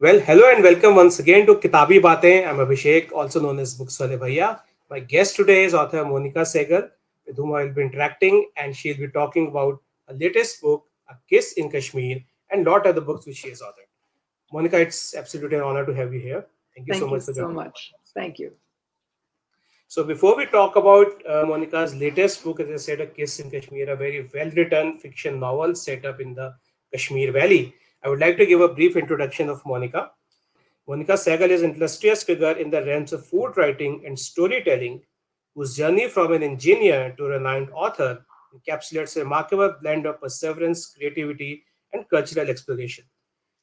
Well, hello and welcome once again to Kitaabi Baatein. I'm Abhishek, also known as Wale Bhaiya. My guest today is author Monica Saigal, with whom I will be interacting, and she'll be talking about her latest book, A Kiss in Kashmir, and lot other books which she has authored. Monica, it's absolutely an honor to have you here. Thank you so Thank you much for so joining the much. podcast. Thank you. So, before we talk about Monica's latest book, as I said, A Kiss in Kashmir, a very well written fiction novel set up in the Kashmir Valley, I would like to give a brief introduction of Monica. Monica Saigal is an illustrious figure in the realms of food writing and storytelling, whose journey from an engineer to a renowned author encapsulates a remarkable blend of perseverance, creativity, and cultural exploration.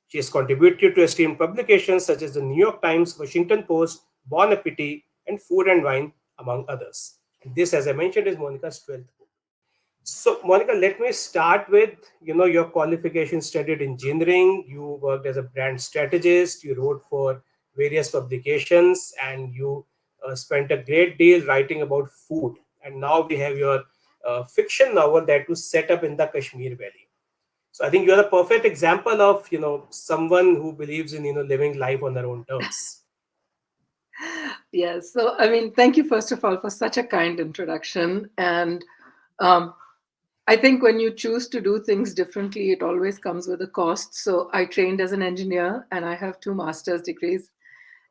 She has contributed to esteemed publications such as the New York Times, Washington Post, Bon Appetit, and Food and Wine, among others. And this, as I mentioned, is Monica's 12th book. So, Monica, let me start with your qualification. Studied engineering. You worked as a brand strategist. You wrote for various publications, and you spent a great deal writing about food. And now we have your fiction novel that was set up in the Kashmir Valley. So, I think you are the perfect example of someone who believes in living life on their own terms. Yes. So, I mean, thank you, first of all, for such a kind introduction. And um, I think when you choose to do things differently, it always comes with a cost. So, I trained as an engineer and I have two master's degrees.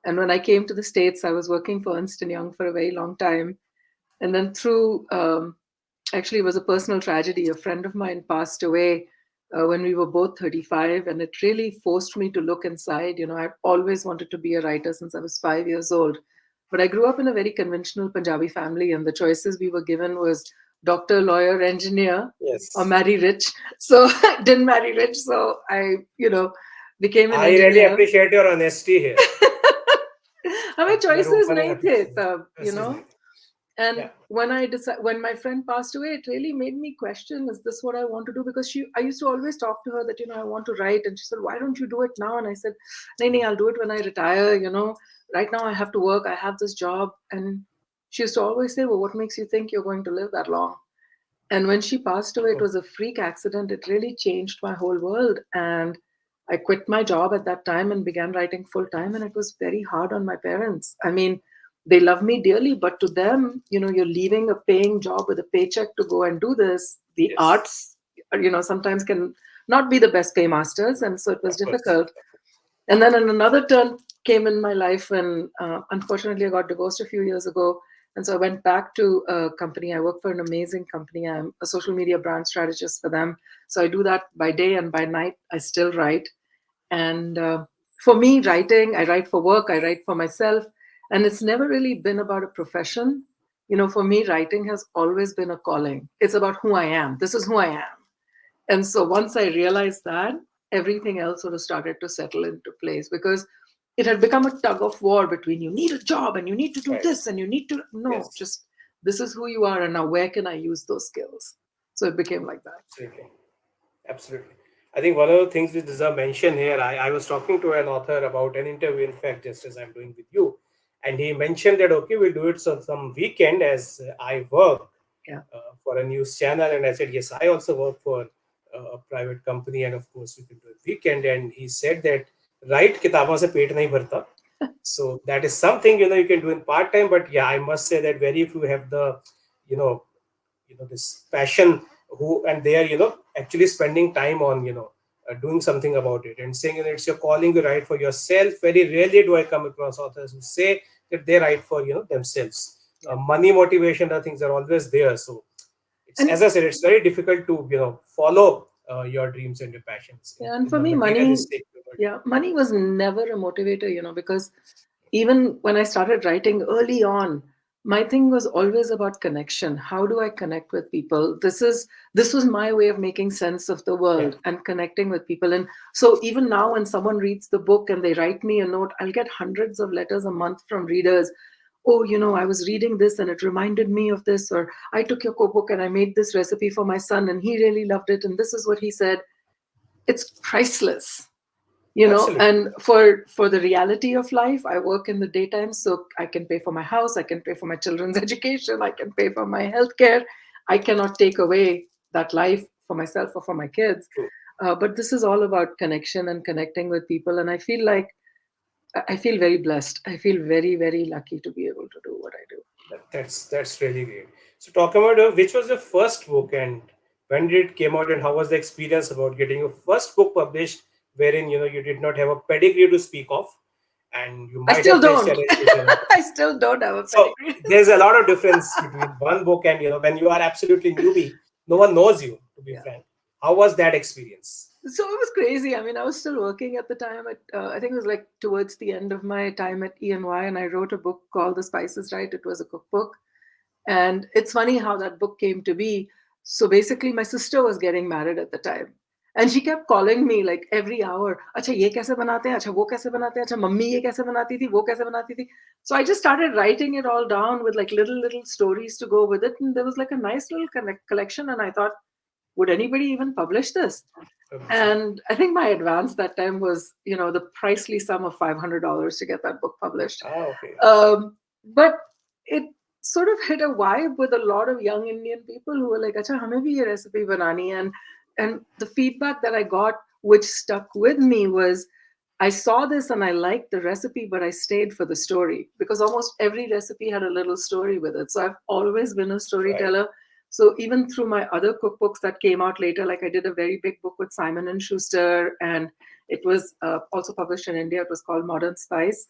And when I came to the States, I was working for Ernst& Young for a very long time. And then actually, it was a personal tragedy. A friend of mine passed away when we were both 35, and it really forced me to look inside. I've always wanted to be a writer since I was 5 years old. But I grew up in a very conventional Punjabi family, and the choices we were given was doctor, lawyer, engineer, or Yes. marry rich. So I didn't marry rich, so I became an I really engineer. appreciate your honesty here. हमें You are choices opening नहीं up your थे तब, business. and Yeah. when my friend passed away, it really made me question, is this what I want to do? Because I used to always talk to her that, I want to write. And she said, why don't you do it now? And I said, no, I'll do it when I retire. Right now I have to work. I have this job. And she used to always say, well, what makes you think you're going to live that long? And when she passed away, it was a freak accident. It really changed my whole world. And I quit my job at that time and began writing full time. And it was very hard on my parents. I mean, they love me dearly, but to them, you're leaving a paying job with a paycheck to go and do this. The Yes. arts, sometimes can not be the best paymasters. And so it was Of course. difficult. And then another turn came in my life when, unfortunately, I got divorced a few years ago. And so I went back to a company. I work for an amazing company. I'm a social media brand strategist for them. So I do that by day, and by night, I still write. And for me, writing, I write for work, I write for myself. And it's never really been about a profession. For me, writing has always been a calling. It's about who I am. This is who I am. And so once I realized that, everything else sort of started to settle into place, because it had become a tug of war between, you need a job and you need to do Right. this and you need to, no, Yes. just this is who you are. And now where can I use those skills? So it became like that. Absolutely. Absolutely. I think one of the things which deserve mention here, I was talking to an author about an interview, in fact, just as I'm doing with you. And he mentioned that, okay, we'll do it some weekend as I work Yeah. for a news channel. And I said, yes, I also work for a private company. And of course, we can do it weekend. And he said that, right, किताबों से पेट नहीं भरता. So that is something, you can do in part time. But yeah, I must say that very few have the, you know, this passion who and they are actually spending time on doing something about it and saying it's your calling to write for yourself. Very rarely do I come across authors who say that they write for themselves. Yeah. Money, motivation, the things are always there. So it's, And as I said, it's very difficult to follow your dreams and your passions yeah, and in for the me, money, materialistic world. yeah, money was never a motivator, because even when I started writing early on, my thing was always about connection. How do I connect with people? This was my way of making sense of the Yeah. world and connecting with people. And so even now, when someone reads the book and they write me a note, I'll get hundreds of letters a month from readers. Oh, I was reading this and it reminded me of this, or I took your cookbook and I made this recipe for my son and he really loved it, and this is what he said. It's priceless. Absolutely. And for the reality of life, I work in the daytime, so I can pay for my house, I can pay for my children's education, I can pay for my healthcare. I cannot take away that life for myself or for my kids. True. But this is all about connection and connecting with people. And I feel like I feel very blessed. I feel very, very lucky to be able to do what I do. That's really great. So talk about which was your first book and when did it came out and how was the experience about getting your first book published, wherein you did not have a pedigree to speak of, and you I might still have faced don't. challenges. I still don't have a So pedigree. there's a lot of difference between one book and when you are absolutely newbie, no one knows you. To be Yeah. frank, how was that experience? So it was crazy. I mean, I was still working at the time. I think it was like towards the end of my time at E&Y, and I wrote a book called The Spices Right. It was a cookbook. And it's funny how that book came to be. So basically, my sister was getting married at the time. And she kept calling me like every hour, Acha, ye kaise banate hain? Acha, wo kaise banate hain? Acha, mummy ye kaise banati thi? Wo kaise banati thi? So I just started writing it all down with like little stories to go with it. And there was like a nice little collection. And I thought, would anybody even publish this? Abhishek. And I think my advance that time was, the pricely sum of $500 to get that book published. Okay. But it sort of hit a vibe with a lot of young Indian people who were like, "Acha, hame bhi ye recipe banani." And the feedback that I got, which stuck with me, was I saw this and I liked the recipe, but I stayed for the story because almost every recipe had a little story with it. So I've always been a Right. storyteller. So even through my other cookbooks that came out later, like I did a very big book with Simon and Schuster, and it was also published in India. It was called Modern Spice,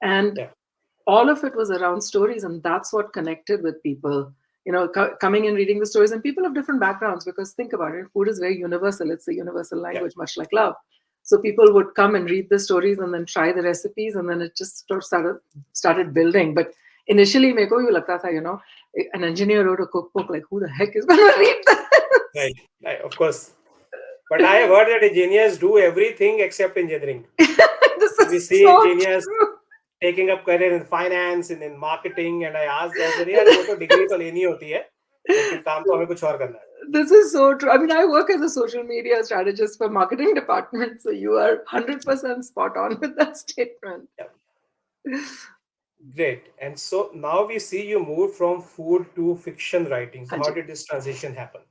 and Yeah. all of it was around stories, and that's what connected with people. Coming and reading the stories, and people of different backgrounds. Because think about it, food is very universal. It's a universal Yeah. language, much like love. So people would come and read the stories and then try the recipes, and then it just sort of started building. But initially, meko yu lagta tha, an engineer wrote a cookbook. Like, who the heck is going to read Right. Right. Of course. But I have heard that engineers do everything except engineering. this? This We is see so engineers true. taking up career in finance and in marketing, and I asked them, "अरे यार वो तो degree तो लेनी होती है, लेकिन काम तो हमें कुछ और करना है." This is so true. I mean, I work as a social media strategist for marketing department, so you are 100% spot on with that statement. Yeah. Great. And so now we see you moved from food to fiction writing. So how Hanji. did this transition happen?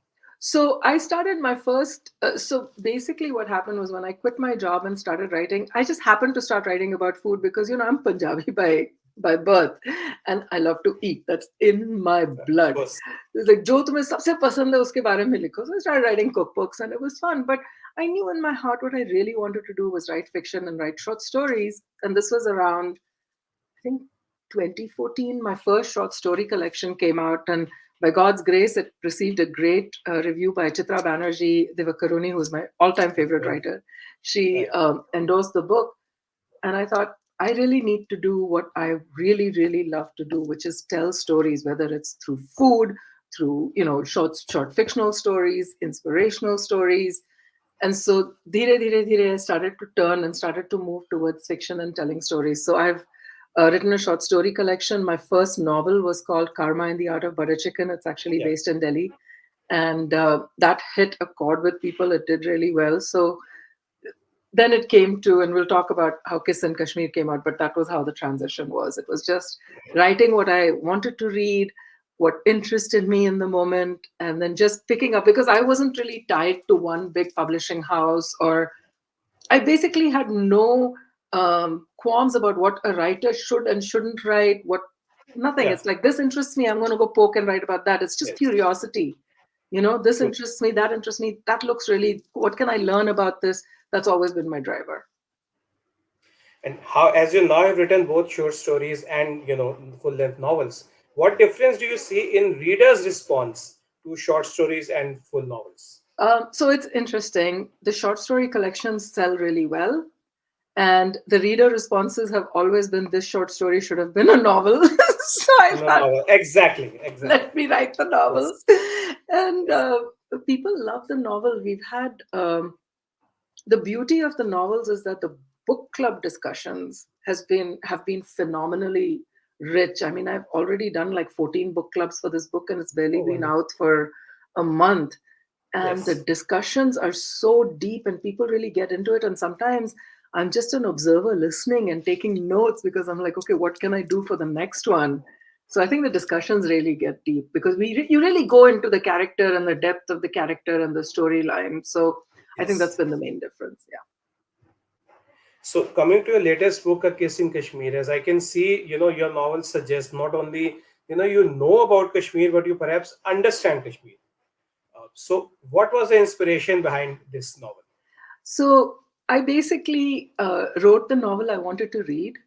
So I started my first. So basically, what happened was when I quit my job and started writing, I just happened to start writing about food because I'm Punjabi by birth, and I love to eat. That's in my Of blood. course. It's like जो तुम्हें सबसे पसंद है उसके बारे में लिखो. So I started writing cookbooks, and it was fun. But I knew in my heart what I really wanted to do was write fiction and write short stories. And this was around, I think, 2014, my first short story collection came out, and by God's grace, it received a great review by Chitra Banerjee Divakaruni, who's my all-time favorite Right. writer. She Right. endorsed the book, and I thought, I really need to do what I really, really love to do, which is tell stories, whether it's through food, through short fictional stories, inspirational stories. And so, dhire, dhire, dhire, I started to turn and started to move towards fiction and telling stories. So I've written a short story collection. My first novel was called Karma in the Art of Butter Chicken. It's actually Yeah. based in Delhi. And that hit a chord with people. It did really well. So then it came to, and we'll talk about how Kiss in Kashmir came out, but that was how the transition was. It was just writing what I wanted to read, what interested me in the moment, and then just picking up because I wasn't really tied to one big publishing house, or I basically had no qualms about what a writer should and shouldn't write, what nothing. Yeah. It's like, this interests me, I'm going to go poke and write about that. It's just Yes. curiosity. This True. interests me, that interests me, that looks really, what can I learn about this? That's always been my driver. And how, as you now have written both short stories and full length novels, what difference do you see in readers' response to short stories and full novels? So it's interesting. The short story collections sell really well. And the reader responses have always been, this short story should have been a novel. So I No thought, novel. Exactly. Exactly. let me write the novel. Yes. And Yes. people love the novel. We've had the beauty of the novels is that the book club discussions have been phenomenally rich. I mean, I've already done like 14 book clubs for this book, and it's barely Oh, been wonderful. out for a month. And the Yes. discussions are so deep, and people really get into it. And sometimes I'm just an observer listening and taking notes because I'm like, okay, what can I do for the next one? So I think the discussions really get deep because you really go into the character and the depth of the character and the storyline. So I think that's Yes. been the main difference. Yeah. So coming to your latest book, A Kiss in Kashmir, as I can see, your novel suggests not only, you know about Kashmir, but you perhaps understand Kashmir. So what was the inspiration behind this novel? So I basically wrote the novel I wanted to read,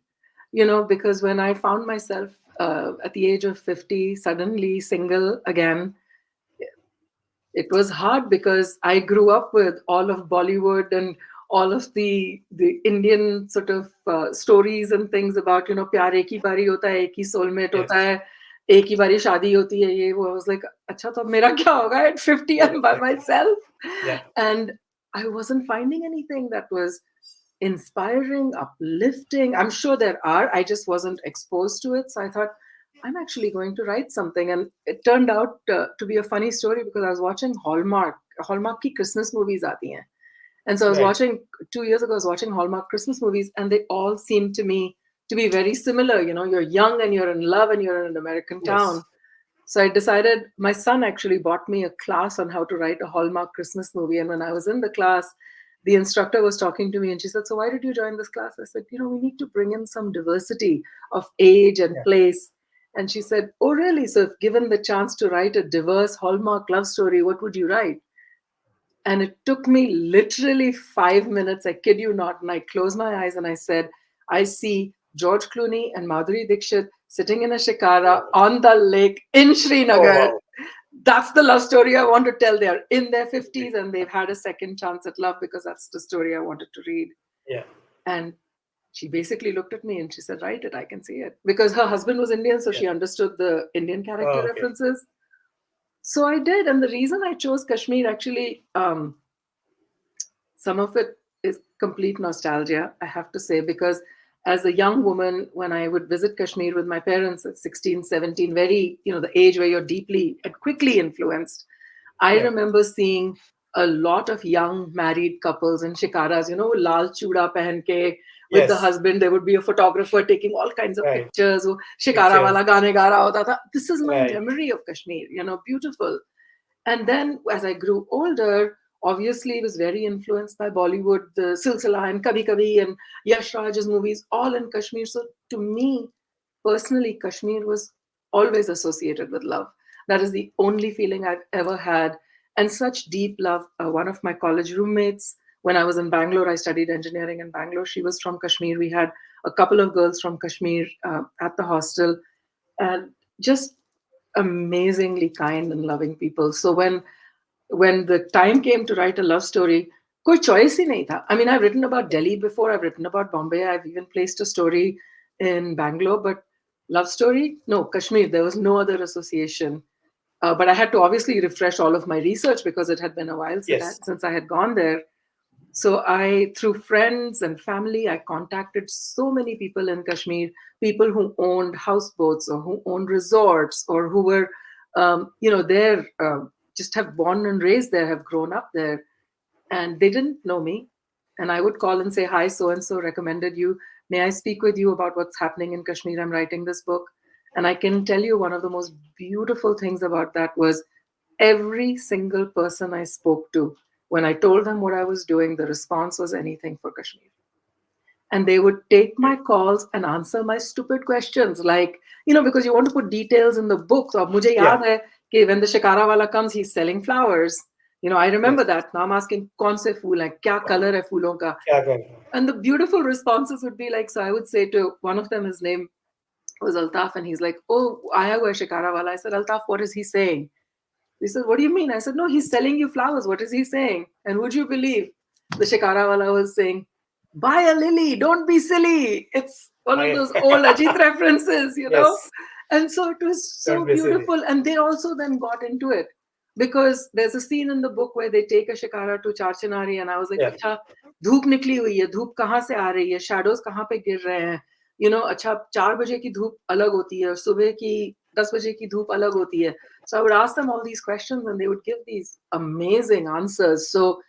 because when I found myself at the age of 50, suddenly single again, it was hard because I grew up with all of Bollywood and all of the Indian sort of stories and things about प्यार एक ही बारी होता है एक ही soulmate होता Yes. है एक ही बारी शादी होती है ये वो I was like अच्छा तो अब मेरा क्या होगा at 50 Yeah, I'm by exactly. myself Yeah. and I wasn't finding anything that was inspiring, uplifting. I'm sure there are. I just wasn't exposed to it. So I thought, I'm actually going to write something. And it turned out to be a funny story because I was watching Hallmark ki Christmas movies aati hain. And so I was Right. watching, 2 years ago, I was watching Hallmark Christmas movies, and they all seemed to me to be very similar. You're young and you're in love and you're in an American town. Yes. So I decided, my son actually bought me a class on how to write a Hallmark Christmas movie. And when I was in the class, the instructor was talking to me and she said, "So why did you join this class?" I said, "We need to bring in some diversity of age and Yeah. place." And she said, "Oh, really? So if given the chance to write a diverse Hallmark love story, what would you write?" And it took me literally 5 minutes, I kid you not. And I closed my eyes and I said, I see George Clooney and Madhuri Dixit sitting in a shikara Oh, on the lake in oh Srinagar. wow. That's the love story I want to tell. They're in their Great. 50s and they've had a second chance at love because that's the story I wanted to read. Yeah. And she basically looked at me and she said, "Write it, I can see it." Because her husband was Indian, so Yeah. she understood the Indian character Oh, okay. references. So I did. And the reason I chose Kashmir actually, some of it is complete nostalgia, I have to say, because as a young woman, when I would visit Kashmir with my parents at 16, 17, very, the age where you're deeply and quickly influenced, I Yeah. remember seeing a lot of young married couples in shikaras, lal chuda pehen ke, with the Yes. husband. There would be a photographer taking all kinds of Right. pictures. wo Shikara Pictures. wala gaane ga raha hota tha. This is my Right. memory of Kashmir, beautiful. And then as I grew older, obviously it was very influenced by Bollywood, the Silsila and Kabhi Kabhi and Yash Raj's movies, all in Kashmir. So to me, personally, Kashmir was always associated with love. That is the only feeling I've ever had. And such deep love. One of my college roommates, when I was in Bangalore, I studied engineering in Bangalore. She was from Kashmir. We had a couple of girls from Kashmir at the hostel. And just amazingly kind and loving people. So when the time came to write a love story, कोई choice ही नहीं था. I mean, I've written about Delhi before, I've written about Bombay, I've even placed a story in Bangalore, but love story, no, Kashmir, there was no other association. But I had to obviously refresh all of my research because it had been a while Yes. since I had gone there. So I, through friends and family, I contacted so many people in Kashmir, people who owned houseboats or who owned resorts or who were, there, just have born and raised there, have grown up there, and they didn't know me. And I would call and say, "Hi, so and so recommended you. May I speak with you about what's happening in Kashmir? I'm writing this book." And I can tell you one of the most beautiful things about that was every single person I spoke to, when I told them what I was doing, the response was anything for Kashmir. And they would take my Great. calls and answer my stupid questions, like, because you want to put details in the book. So ab mujhe Yeah. yaad hai कि when the shikara wala comes, he's selling flowers. I remember Yes. that. Now I'm asking, kaun se phool hai? Kya color hai phoolon ka? क्या कर रहे हो? And the beautiful responses would be like, so I would say to one of them, his name was Altaf, and he's like, "Oh, aaya hua hai shikara wala." I said, "Altaf, what is he saying?" He said, "What do you mean?" I said, "No, he's selling you flowers. What is he saying?" And would you believe the shikara wala was saying, "Buy a lily, don't be silly." It's one of I those old Ajit references. yes. And so it was Don't so be silly. beautiful. And they also then got into it because there's a scene in the book where they take a shikara to Charchinari, and I was like, Yeah. "Acha, धूप निकली हुई है, धूप कहाँ से आ रही है, shadows कहाँ पे गिर रहे हैं, अच्छा 4 बजे की धूप अलग होती है, सुबह की 10 बजे की धूप अलग होती है." So I would ask them all these questions and they would give these amazing answers. So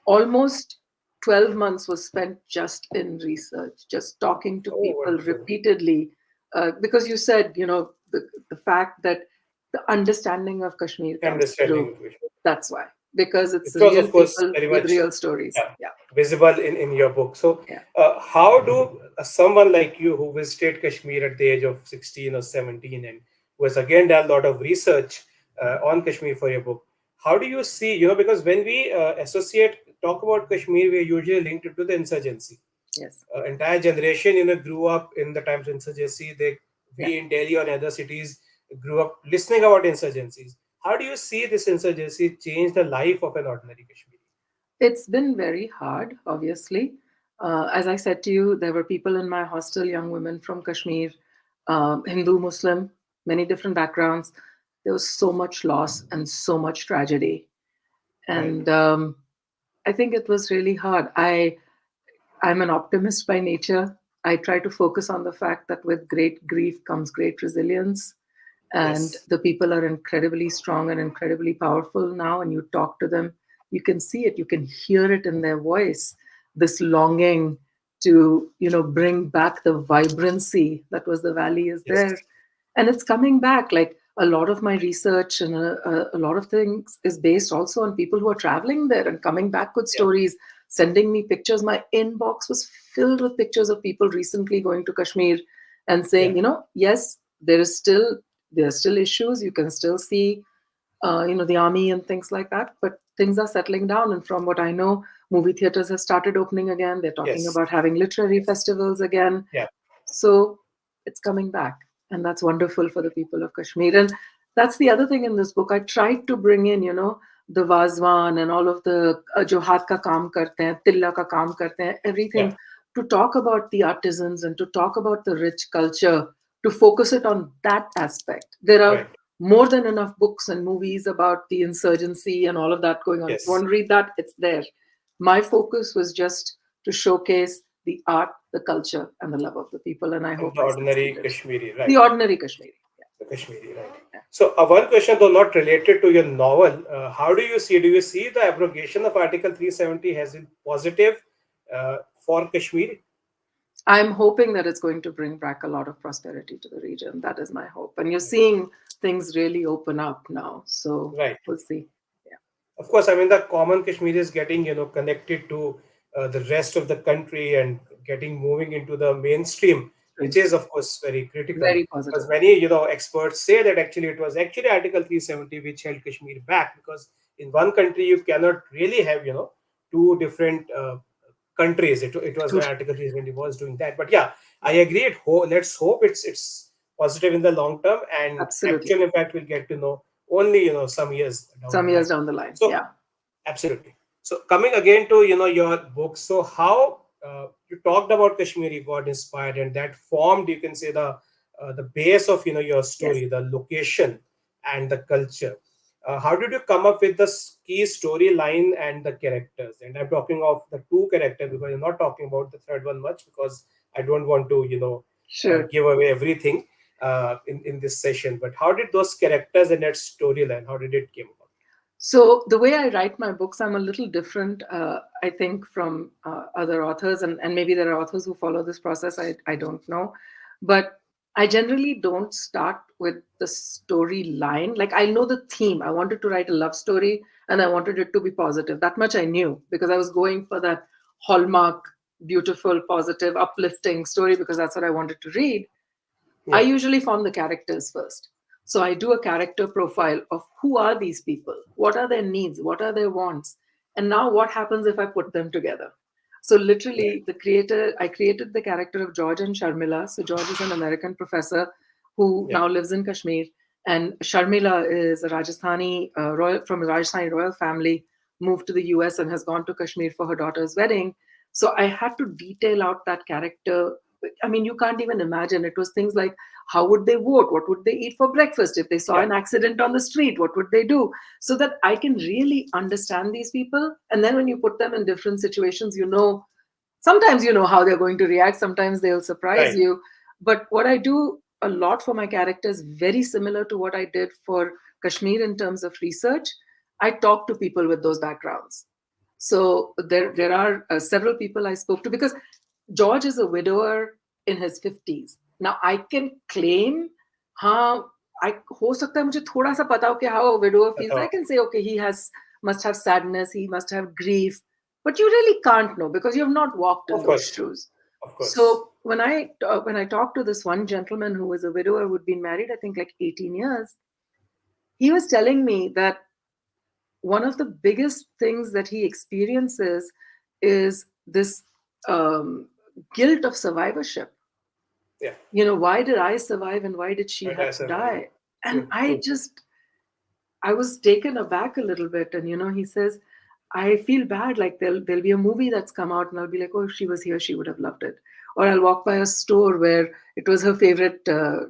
almost 12 months was spent just in research, just talking to Oh, people wonderful. repeatedly. Because you said, the fact that the understanding of Kashmir comes through. Understanding of it. That's why. Because it's It was, real of course, people very with much. real stories. Yeah. Yeah. visible in your book. So, Yeah. how do someone like you who visited Kashmir at the age of 16 or 17 and who has again done a lot of research on Kashmir for your book, how do you see, because when we talk about Kashmir, we are usually linked it to the insurgency. Yes. Entire generation, grew up in the times of insurgency. Yeah. We in Delhi or in other cities grew up listening about insurgencies. How do you see this insurgency change the life of an ordinary Kashmiri? It's been very hard, obviously. As I said to you, there were people in my hostel, young women from Kashmir, Hindu, Muslim, many different backgrounds. There was so much loss and so much tragedy. Right. And I think it was really hard. I'm an optimist by nature. I try to focus on the fact that with great grief comes great resilience. And Yes. the people are incredibly strong and incredibly powerful now. And you talk to them, you can see it, you can hear it in their voice, this longing to, bring back the vibrancy that was the valley is Yes. there. And it's coming back. Like a lot of my research and a lot of things is based also on people who are traveling there and coming back with Yeah. stories, sending me pictures. My inbox was filled with pictures of people recently going to Kashmir and Yeah. saying, yes, there are still issues. You can still see, the army and things like that, but things are settling down. And from what I know, movie theaters have started opening again. They're talking Yes. about having literary Yes. festivals again. Yeah. So it's coming back. And that's wonderful for the people of Kashmir. And that's the other thing in this book. I tried to bring in, the Vazwan and all of the jo haath ka kaam karte hain, tilla ka kaam karte hain, Yeah. everything to talk about the artisans and to talk about the rich culture, to focus it on that aspect. There are Right. more than enough books and movies about the insurgency and all of that going on. If you Yes. want to read that, it's there. My focus was just to showcase the art, the culture, and the love of the people, and I And hope the I ordinary succeeded. Kashmiri, The right? ordinary Kashmiri. The Kashmiri, right? Yeah. So, one question, though not related to your novel, how do you see? Do you see the abrogation of Article 370 has been positive for Kashmir? I'm hoping that it's going to bring back a lot of prosperity to the region. That is my hope. And you're seeing things really open up now. So Right. we'll see. Yeah. Of course, I mean the common Kashmiri is getting connected to the rest of the country and getting moving into the mainstream, which is of course very critical Very because positive. many experts say that actually it was actually Article 370 which held Kashmir back because in one country you cannot really have two different countries. It was True. when Article 370 was doing that. But yeah, I agree. Let's hope it's positive in the long term and Absolutely. actual impact we'll get to know only some years down the Some years line. down the line. So Yeah. absolutely. So coming again to your book, so how you talked about Kashmiri got inspired, and that formed, you can say, the base of your Yes. story, the location and the culture. How did you come up with the key storyline and the characters? And I'm talking of the two characters because I'm not talking about the third one much because I don't want to Sure. give away everything in this session. But how did those characters and that storyline? How did it came about? So the way I write my books, I'm a little different, I think, from other authors, and maybe there are authors who follow this process. I don't know, but I generally don't start with the storyline. Like I know the theme. I wanted to write a love story, and I wanted it to be positive. That much I knew because I was going for that hallmark, beautiful, positive, uplifting story because that's what I wanted to read. I Yeah. usually form the characters first. So I do a character profile of who are these people? What are their needs? What are their wants? And now what happens if I put them together? So Right. literally I created the character of George and Sharmila. So George is an American professor who Yeah. now lives in Kashmir. And Sharmila is a Rajasthani, royal, from a Rajasthani royal family, moved to the US and has gone to Kashmir for her daughter's wedding. So I had to detail out that character. I mean, you can't even imagine. It was things like how would they vote? What would they eat for breakfast? If they saw Yeah. an accident on the street, what would they do? So that I can really understand these people. And then when you put them in different situations, sometimes you know how they're going to react, sometimes they'll surprise Right. you. But what I do a lot for my characters, very similar to what I did for Kashmir in terms of research, I talk to people with those backgrounds. So Okay. there are several people I spoke to because George is a widower in his 50s. Now I can claim, हाँ, I हो सकता है मुझे थोड़ा सा पता हो कि how a widower feels. I बताओ. can say, okay, he must have sadness, he must have grief. but you really can't know because you have not walked in Of those course, shoes. of course. So when I talked to this one gentleman who was a widower who'd been married, I think like 18 years, he was telling me that one of the biggest things that he experiences is this um, guilt of survivorship. Yeah, Why did I survive and why did she but have I to survive. die? And True, true. I was taken aback a little bit. And he says, I feel bad. Like there'll be a movie that's come out, and I'll be like, oh, if she was here, she would have loved it. Or I'll walk by a store where it was her favorite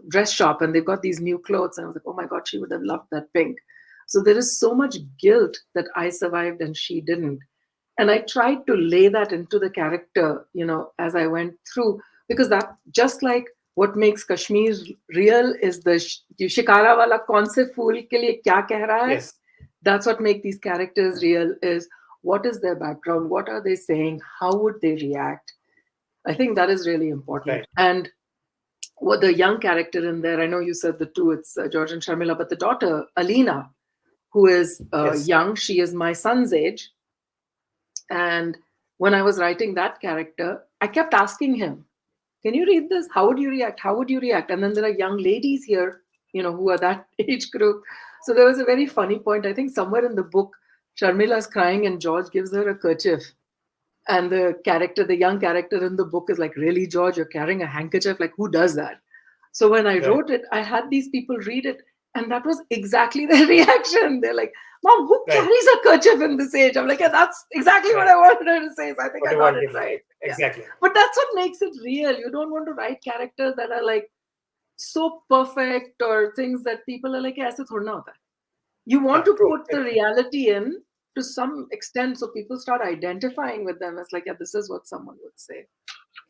dress shop, and they've got these new clothes, and I was like, oh my god, she would have loved that pink. So there is so much guilt that I survived and she didn't. And I tried to lay that into the character, as I went through, because that just like what makes Kashmir real is the shikara wala kaun se phool ke liye kya keh raha hai. Yes, That's what makes these characters real, is what is their background, what are they saying, how would they react. I think that is really important. right. And what the young character in there, I know you said the two, it's George and Sharmila, but the daughter Alina, who is Yes, young, she is my son's age. And when I was writing that character, I kept asking him, can you read this? How would you react? How would you react? And then there are young ladies here, who are that age group. So there was a very funny point. I think somewhere in the book, Sharmila's crying and George gives her a kerchief. And the young character in the book is like, really, George, you're carrying a handkerchief? Like, who does that? So when I right, wrote it, I had these people read it, and that was exactly their reaction. They're like, Mom, who right, carries a kerchief in this age? I'm like, yeah, that's exactly what right. I wanted her to say. So I think What I you got want it to right. say. Yeah. Exactly. But that's what makes it real. You don't want to write characters that are like so perfect, or things that people are like, yeah, aise thodi na hota hai. You want to True. put the reality in to some extent so people start identifying with them as like, yeah, this is what someone would say.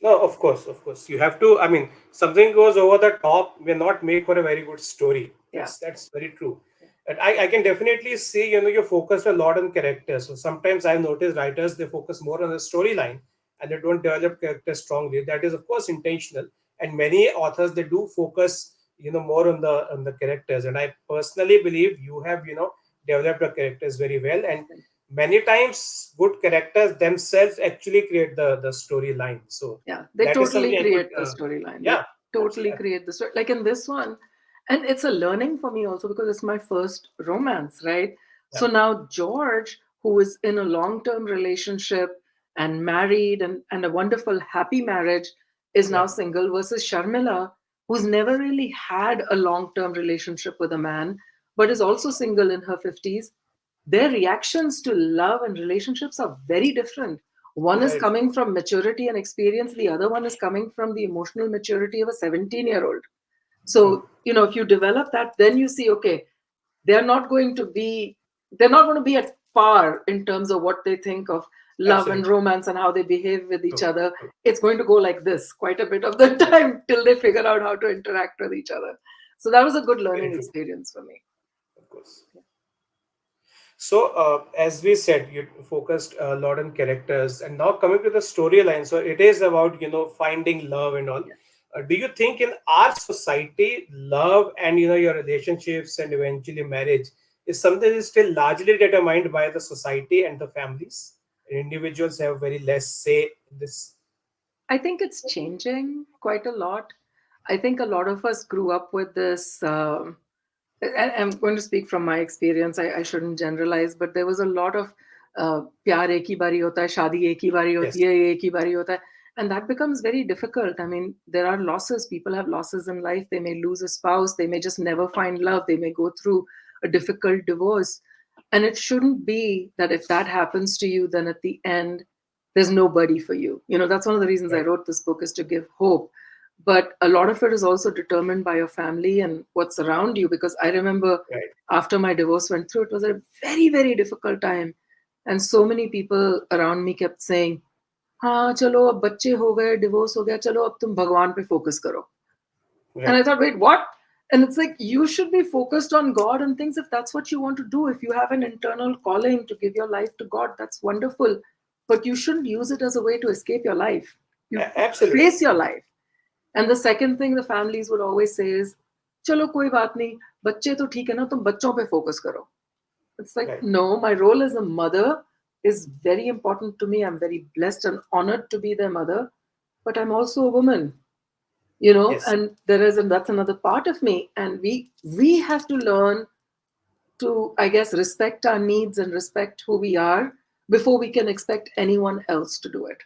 No, of course, of course. You have to. I mean, something goes over the top may not make for a very good story. Yeah. That's very true. And I can definitely see, you focused a lot on characters. So sometimes I've noticed writers, they focus more on the storyline and they don't develop characters strongly. That is of course intentional. And many authors, they do focus, more on the characters. And I personally believe you have, developed the characters very well. And many times good characters themselves actually create the storyline. So Yeah, they that is totally something I could, create the storyline. They yeah, totally absolutely. create the story. Like in this one, and it's a learning for me also because it's my first romance, right? Yeah, So now George, who is in a long-term relationship and married and a wonderful happy marriage, is now yeah, single, versus Sharmila, who's never really had a long-term relationship with a man, but is also single in her 50s. Their reactions to love and relationships are very different. One is very true. coming from maturity and experience, the other one is coming from the emotional maturity of a 17-year-old. True. So, if you develop that, then you see, okay, they're not going to be, they're not going to be at par in terms of what they think of love and Absolutely. romance and how they behave with each True. other. True. It's going to go like this quite a bit of the time till they figure out how to interact with each other. So that was a good Very learning true. experience for me. Of course. So, as we said, you focused a lot on characters, and now coming to the storyline. So, it is about finding love and all. Yes. Do you think in our society, love and your relationships and eventually marriage is something that is still largely determined by the society and the families? And individuals have very less say in this. I think it's changing quite a lot. I think a lot of us grew up with this. I'm going to speak from my experience. I shouldn't generalize, but there was a lot of प्यार एक ही बारी होता है, शादी एक ही बारी होती Yes, है, ये एक ही बारी होता है, and that becomes very difficult. I mean, there are losses. People have losses in life. They may lose a spouse. They may just never find love. They may go through a difficult divorce, and it shouldn't be that if that happens to you, then at the end, there's nobody for you. That's one of the reasons I right, wrote this book, is to give hope. But a lot of it is also determined by your family and what's around you, because I remember right. after my divorce went through, it was a very, very difficult time, and so many people around me kept saying, हाँ चलो अब बच्चे हो गए, divorce हो गया, चलो अब तुम भगवान पे focus करो. And I Right. thought, wait, what? And it's like, you should be focused on God and things if that's what you want to do. If you have an internal calling to give your life to God, that's wonderful. But you shouldn't use it as a way to escape your life. You Absolutely. face your life. And the second thing the families would always say is, चलो कोई बात नहीं, बच्चे तो ठीक है ना, तुम बच्चों पे focus करो. It's like, Right. no, my role as a mother is very important to me. I'm very blessed and honored to be their mother, but I'm also a woman, Yes, and and that's another part of me. And we have to learn to, I guess, respect our needs and respect who we are before we can expect anyone else to do it.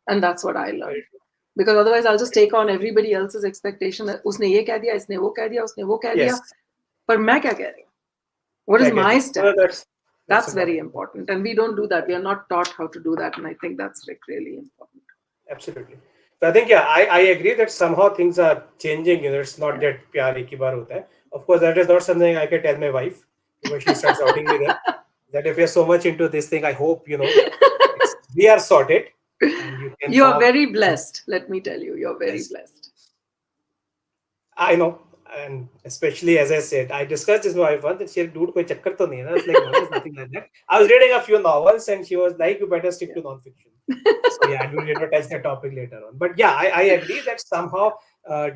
And that's what I very learned. true. Because otherwise I'll just take on everybody else's expectation. उसने ये कह दिया, इसने वो कह दिया, उसने वो कह दिया. Yes, पर मैं क्या कह रही हूँ? What is I get my it. No, stand? that's That's very important. important. And we don't do that. We are not taught how to do that. And I think that's like really important. Absolutely. So I think, yeah, I agree that somehow things are changing. It's not Yeah. that pyar ek hi baar hota hai. Of course, that is not something I can tell my wife because she starts outing me then. That if you're so much into this thing, I hope, we are sorted and you can You are talk. very blessed. Let me tell you, you're very Yes, blessed. I know. And especially as I said, I discussed this with my wife once that she said, dude, koi chakkar to nahi hai na. I was like, no, there's nothing like that. I was reading a few novels and she was like, you better stick Yeah. to non-fiction. So yeah, we will touch the topic later on. But yeah, I agree that somehow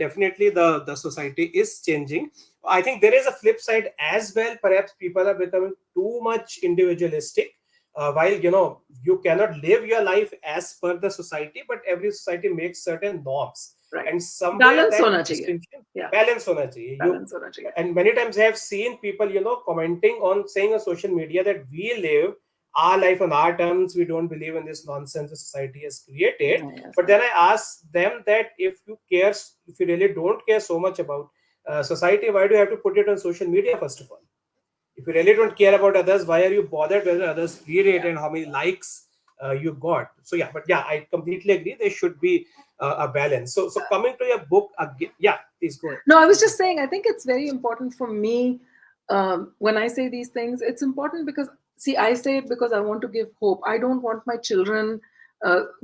definitely the society is changing. I think there is a flip side as well. Perhaps people are becoming too much individualistic. While you cannot live your life as per the society, but every society makes certain norms, Right. and somewhere Balance that होना चाहिए. distinction Yeah. balance hona chahiye. Balance होना चाहिए. And many times I have seen people commenting on saying on social media that we live our life on our terms. We don't believe in this nonsense the society has created. Yes. But then I ask them that if you really don't care so much about society, why do you have to put it on social media first of all? If you really don't care about others, why are you bothered whether others read it Yeah. and how many likes you got? So yeah, but yeah, I completely agree. There should be a balance. So coming to your book again, yeah, please go ahead. No, I was just saying, I think it's very important for me when I say these things. It's important because, see, I say it because I want to give hope. I don't want my children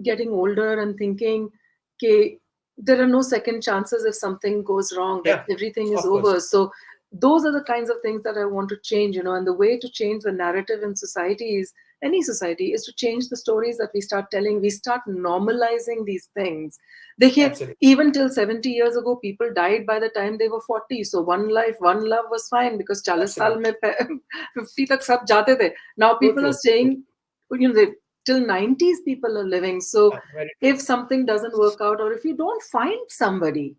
getting older and thinking, okay, there are no second chances if something goes wrong, that Yeah, everything is of course. over. So, those are the kinds of things that I want to change, and the way to change the narrative in societies, any society, is to change the stories that we start telling. We start normalizing these things. देखिए, Absolutely. even till 70 years ago, people died by the time they were 40. So one life, one love was fine because 40 साल Absolutely. में 50 तक सब जाते थे. Now True, people are true, true. staying, till 90s people are living. So Very true. if something doesn't work out, or if you don't find somebody,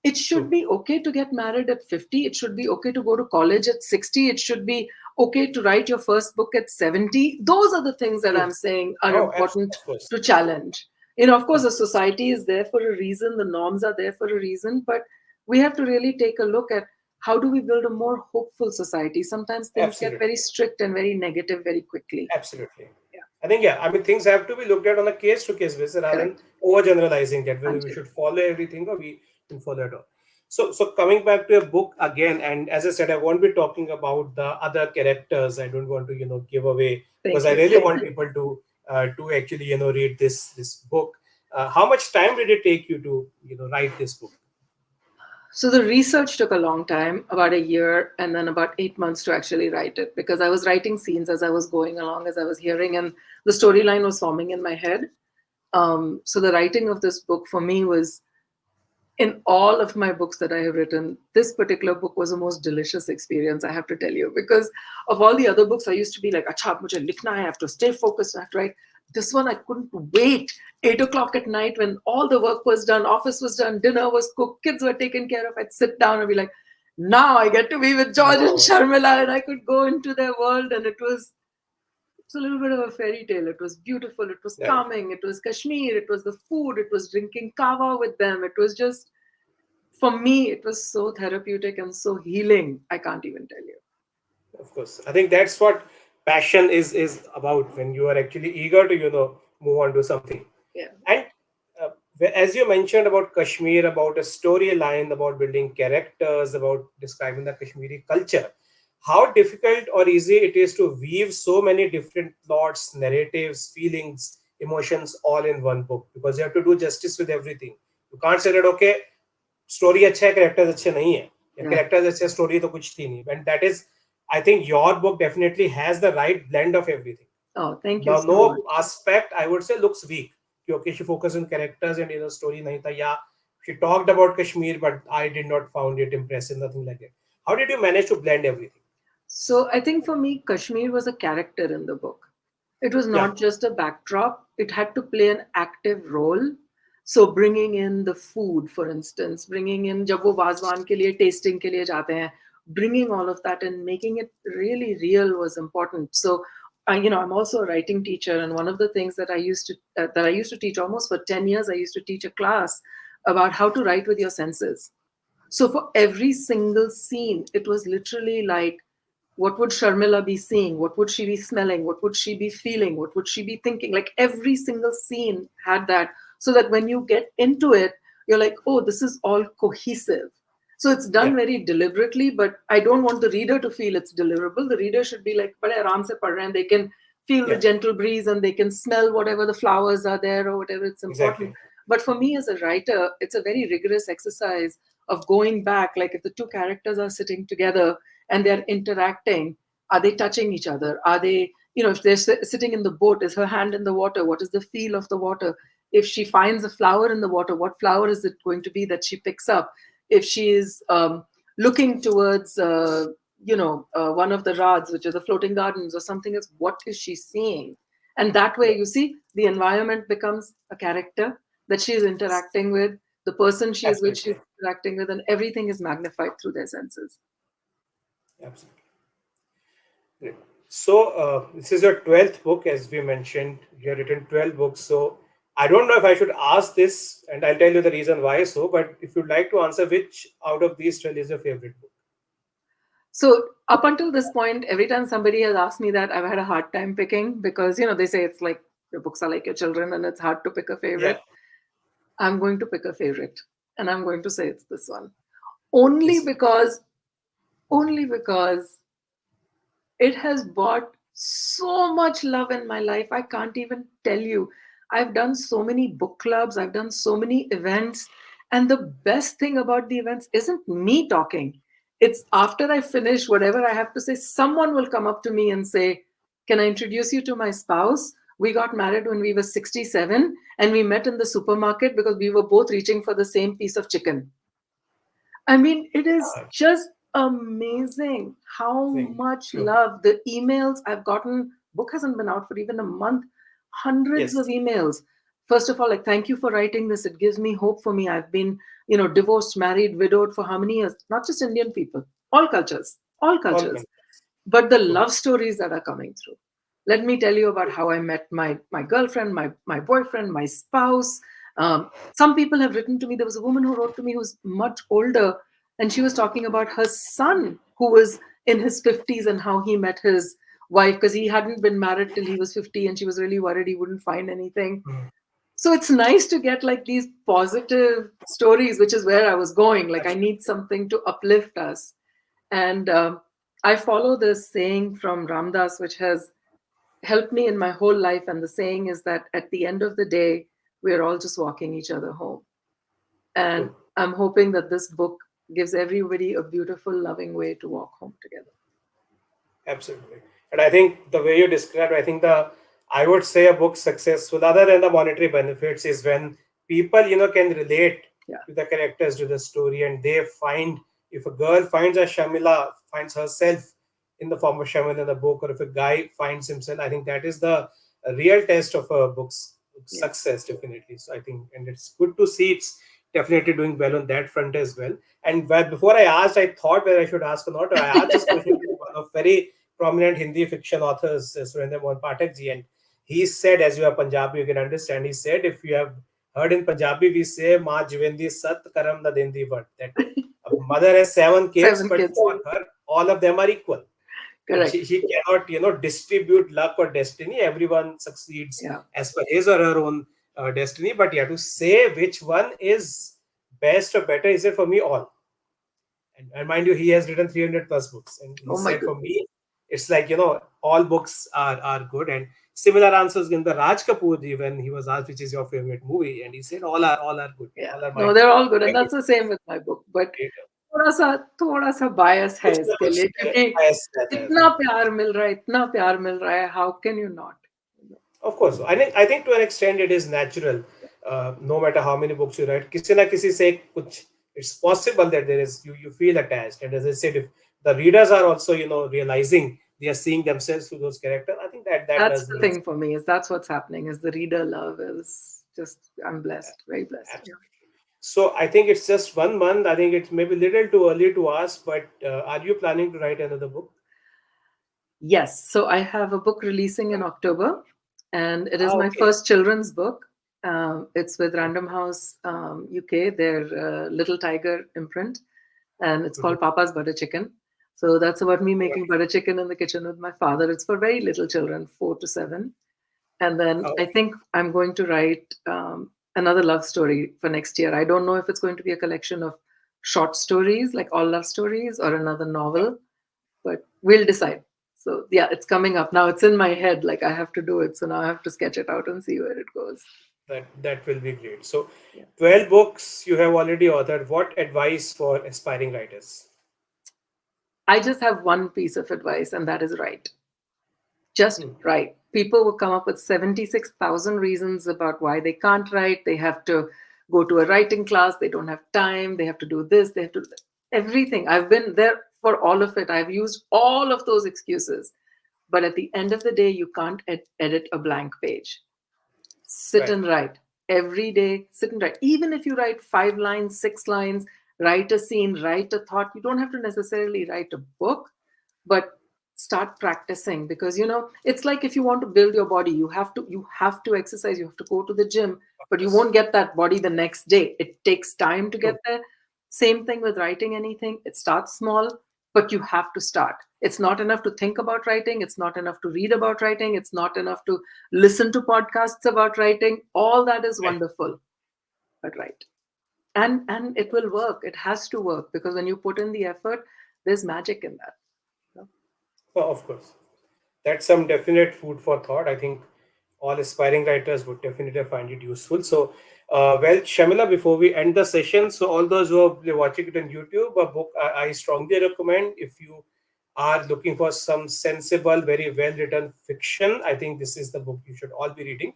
it should True. be okay to get married at 50. It should be okay to go to college at 60. It should be okay to write your first book at 70. Those are the things that True. I'm saying are Oh, important of course. to challenge. Of course, Of the course. society is there for a reason, the norms are there for a reason, but we have to really take a look at how do we build a more hopeful society. Sometimes things get Absolutely. very strict and very negative very quickly. Absolutely. Yeah, I think, yeah, I mean, things have to be looked at on a case to case basis rather than correct. overgeneralizing that whether we Anjali. should follow everything or we can follow it all. So coming back to a book again, and as I said, I won't be talking about the other characters. I don't want to, give away because Thank I you. really want people to actually, read this book. How much time did it take you to, write this book? So the research took a long time, about a year, and then about 8 months to actually write it, because I was writing scenes as I was going along, as I was hearing, and the storyline was forming in my head. So the writing of this book for me was, in all of my books that I have written, this particular book was the most delicious experience, I have to tell you. Because of all the other books, I used to be like, acha, mujhe likhna hai, I have to stay focused, I have to write. This one, I couldn't wait. 8 o'clock at night, when all the work was done, office was done, dinner was cooked, kids were taken care of, I'd sit down and be like, now I get to be with George and Oh, Sharmila, and I could go into their world. And it's a little bit of a fairy tale. It was beautiful. It was right. calming. It was Kashmir. It was the food. It was drinking kava with them. It was just, for me, it was so therapeutic and so healing. I can't even tell you. Of course, I think that's what passion is about when you are actually eager to move on to something. Yeah. And uh, as you mentioned about Kashmir, about a storyline, about building characters, about describing the Kashmiri culture, how difficult or easy it is to weave so many different plots, narratives, feelings, emotions all in one book, because you have to do justice with everything. You can't say that okay, story अच्छा है characters अच्छे नहीं है या Yeah. Characters अच्छे story तो कुछ थी नहीं and that is I think your book definitely has the right blend of everything. Oh, thank you Now so no much. aspect I would say looks weak क्योंकि she focused on characters and story नहीं था या she talked about Kashmir but I did not found it impressive, nothing like that. How did you manage to blend everything? So I think for me, Kashmir was a character in the book. It was Yeah. not just a backdrop, it had to play an active role. So bringing in the food, for instance, bringing in जब वो वाजवान के लिए tasting के लिए जाते हैं, bringing all of that and making it really real was important. So I'm also a writing teacher, and one of the things that I used to teach almost for 10 years, I used to teach a class about how to write with your senses. So for every single scene, it was literally like, what would Sharmila be seeing? What would she be smelling? What would she be feeling? What would she be thinking? Like every single scene had that, so that when you get into it, you're like, oh, this is all cohesive. So it's done Yeah. very deliberately, but I don't want the reader to feel it's deliverable. The reader should be like, "Bade aaram se pad rahe hain," they can feel the Yeah. gentle breeze and they can smell whatever the flowers are there or whatever it's important. Exactly. But for me as a writer, it's a very rigorous exercise of going back. Like if the two characters are sitting together and they're interacting, are they touching each other? Are they, if they're sitting in the boat, is her hand in the water? What is the feel of the water? If she finds a flower in the water, what flower is it going to be that she picks up? If she is looking towards one of the rods, which are the floating gardens or something else, what is she seeing? And that way, Yeah. you see, the environment becomes a character that she is interacting with, the person she is with, she's Absolutely. interacting with, and everything is magnified through their senses. Absolutely. Great. So, this is your 12th book, as we mentioned. You have written 12 books. So, I don't know if I should ask this, and I'll tell you the reason why so. But if you'd like to answer, which out of these 12 is your favorite book? So up until this point, every time somebody has asked me that, I've had a hard time picking because they say it's like your books are like your children and it's hard to pick a Yeah. favorite. I'm going to pick a favorite, and I'm going to say it's this one. Only Yes. because only because it has brought so much love in my life. I can't even tell you. I've done so many book clubs, I've done so many events. And the best thing about the events isn't me talking. It's after I finish whatever I have to say, someone will come up to me and say, "Can I introduce you to my spouse? We got married when we were 67 and we met in the supermarket because we were both reaching for the same piece of chicken." I mean, it is Uh, just amazing how Thing. much True. love the emails I've gotten. Book hasn't been out for even a month. Hundreds of Yes. emails. First of all, like, thank you for writing this. It gives me hope for me. I've been, divorced, married, widowed for how many years? Not just Indian people, all cultures, all All cultures. countries. But the True. love stories that are coming through. Let me tell you about how I met my girlfriend, my boyfriend, my spouse. Some people have written to me. There was a woman who wrote to me who's much older, and she was talking about her son who was in his 50s and how he met his wife because he hadn't been married till he was 50, and she was really worried he wouldn't find anything. Mm. So it's nice to get like these positive stories, which is where I was going. Like, I need Absolutely. something to uplift us. And I follow this saying from Ramdas, which has helped me in my whole life. And the saying is that at the end of the day, we're all just walking each other home. And True. I'm hoping that this book gives everybody a beautiful, loving way to walk home together. Absolutely. And I think the way you described, I think I would say a book successful, other than the monetary benefits, is when people, can relate Yeah. to the characters, to the story, and they find, if a girl finds a Shamila, finds herself in the form of Shamila in the book, or if a guy finds himself, I think that is the real test of a book's Yeah. success, definitely. So I think, and it's good to see it's definitely doing well on that front as well. And before I asked, I thought whether I should ask or not. I asked this question to one of very prominent Hindi fiction authors, Surendra Mohan Pathak ji, and he said, as you are Punjabi, you can understand. He said, if you have heard in Punjabi, we say, "Ma jivendi sat karam na dendi vat." That a mother has 7 kids, Seven but kids. for her, all of them are equal, and Correct. she cannot, distribute luck or destiny. Everyone succeeds Yeah. as per his or her own destiny. But yeah, to say which one is best or better, is it for me all. And mind you, he has written 300 plus books. And he Oh my said, for goodness. me, it's like, all books are good. And similar answers given by Raj Kapoor ji when he was asked, which is your favorite movie? And he said, all are good. Yeah. All are No, my they're all good. And that's favorite the same with my book. But creator. थोड़ा सा bias है कुछ ना इसके कुछ लिए क्योंकि bias रहता है इतना उसमें. प्यार मिल रहा है, इतना प्यार मिल रहा है, how can you not? Of course, I think to an extent it is natural. No matter how many books you write, किसी ना किसी से कुछ, it's possible that there is you feel attached. And as I said, if the readers are also realizing they are seeing themselves through those characters. I think that That's does the mean thing for me, is that's what's happening, is the reader love is just, I'm blessed, very blessed. Yeah. absolutely. So I think it's just 1 month. I think it's maybe a little too early to ask, but are you planning to write another book? Yes. So I have a book releasing in October, and it is my Okay. first children's book. It's with Random House UK, their Little Tiger imprint, and it's Mhm. called Papa's Butter Chicken. So that's about me making Right. butter chicken in the kitchen with my father. It's for very little children, 4 to 7. And then I Okay. think I'm going to write another love story for next year. I don't know if it's going to be a collection of short stories, like all love stories, or another novel, but we'll decide. So yeah, it's coming up now. It's in my head, like I have to do it. So now I have to sketch it out and see where it goes. That will be great. So, Yeah. 12 books you have already authored. What advice for aspiring writers? I just have one piece of advice, and that is write. Just Hmm. write. People will come up with 76,000 reasons about why they can't write. They have to go to a writing class. They don't have time. They have to do this. They have to everything. I've been there for all of it. I've used all of those excuses. But at the end of the day, you can't edit a blank page. Sit Right. and write every day. Sit and write. Even if you write 5 lines, 6 lines, write a scene, write a thought. You don't have to necessarily write a book, but start practicing, because it's like, if you want to build your body, you have to exercise, you have to go to the gym, but you Yes. won't get that body the next day. It takes time to get True. there. Same thing with writing anything. It starts small, but you have to start. It's not enough to think about writing, it's not enough to read about writing, it's not enough to listen to podcasts about writing. All that is Right. wonderful, but write. And it will work. It has to work, because when you put in the effort, there's magic in that. Oh, of course. That's some definite food for thought. I think all aspiring writers would definitely find it useful. So, well, Shamila, before we end the session, so all those who are watching it on YouTube, a book I strongly recommend if you are looking for some sensible, very well written fiction. I think this is the book you should all be reading.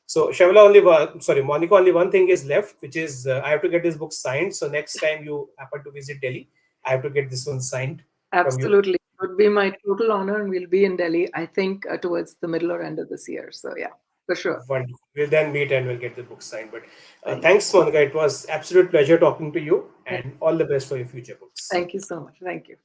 So, Shamila, Monica, only one thing is left, which is I have to get this book signed. So, next time you happen to visit Delhi, I have to get this one signed from you. Absolutely. It would be my total honor, and we'll be in Delhi, I think, towards the middle or end of this year. So, yeah, for sure. Wonderful. We'll then meet and we'll get the book signed. But Thank you. thanks, Monica. It was absolute pleasure talking to you, Thank and all the best for your future books. thank you so much. Thank you.